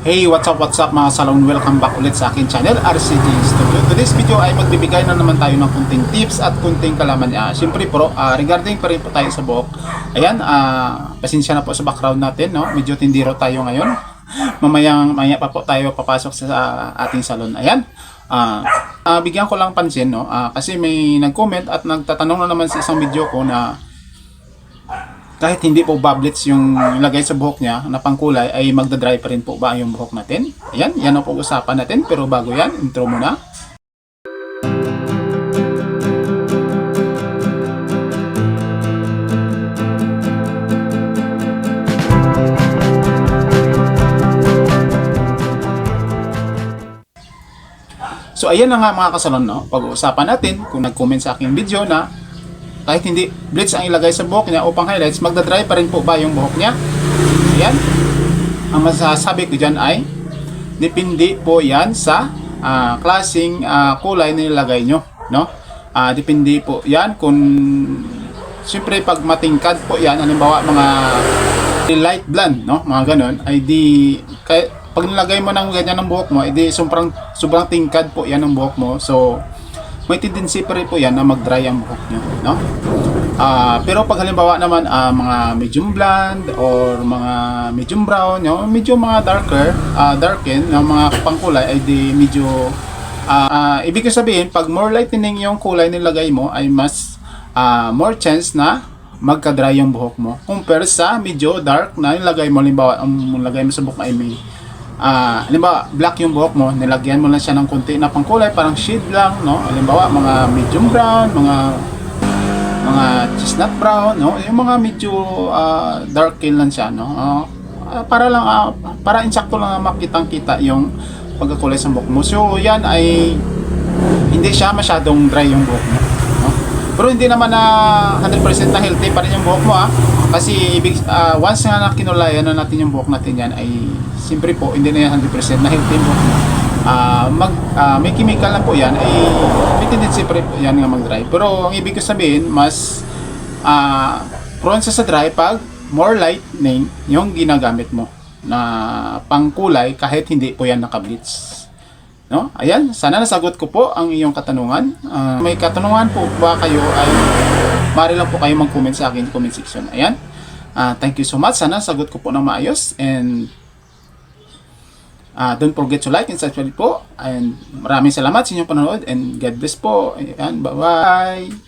Hey, what's up mga salon? Welcome back ulit sa akin channel, RCG Studio. Today's video ay magbibigay na naman tayo ng kunting tips at kunting kalaman. Siyempre po, regarding pa rin po tayo sa buhok. Ayan, pasensya na po sa background natin, no? Medyo tindiro tayo ngayon. Mamaya pa po tayo papasok sa ating salon. Ayan, bigyan ko lang pansin, no? Kasi may nag-comment at nagtatanong na naman sa isang video ko na kahit hindi po bablets yung ilagay sa buhok niya na pangkulay ay magdadry pa rin po ba yung buhok natin? Ayan, yan ang pag-usapan natin. Pero bago yan, intro muna. So ayan na nga mga kasalon, no? Pag-uusapan natin kung nag-comment sa aking video na kahit hindi bleach ang ilagay sa buhok niya upang highlights, magdadry pa rin po ba yung buhok niya? Ayan. Ang masasabi ko dyan ay depende po yan sa klaseng kulay na nilagay nyo, no? Depende po yan kung siyempre pag matingkad po yan, halimbawa mga light blonde, no? Mga ganon, ay di pag nilagay mo ng ganyan ng buhok mo, ay di sobrang tingkad po yan ng buhok mo. So may tendency pa rin po yan na mag-dry ang buhok nyo, no? Pero pag halimbawa naman mga medium blonde or mga medium brown, no? Medyo mga darken na mga pangkulay ay di medyo ibig sabihin pag more lightening yung kulay nilagay mo ay mas more chance na magka-dry yung buhok mo compare sa medyo dark na nilagay mo. Halimbawa ang nilagay mo sa buhok ay may halimbawa black yung buhok mo, nilagyan mo lang siya ng konti na pangkulay, parang shade lang, no? Halimbawa mga medium brown, mga chestnut brown, no? Yung mga medyo dark lang siya, no? Para lang para insakto lang makitang-kita yung pagkakulay sa buhok mo. So yan ay hindi siya masyadong dry yung buhok mo, no? Pero hindi naman na 100% na healthy pa rin yung buhok mo, kasi once na kinulayan na natin yung buhok natin yan ay siyempre po hindi na yan 100% na healthy yung buhok mo. May chemical na po yan ay may tendency pa rin po yan nga mag-dry. Pero ang ibig ko sabihin mas prone sa dry pag more lightening yung ginagamit mo na pangkulay kahit hindi po yan naka-bleach, no? Ayan, sana nasagot ko po ang iyong katanungan. May katanungan po ba kayo ay maaari lang po kayo mag-comment sa akin comment section. Ayan, thank you so much. Sana sagot ko po ng maayos, and don't forget to like and subscribe po, and maraming salamat sa inyong panonood, and God bless po. Ayan, bye bye.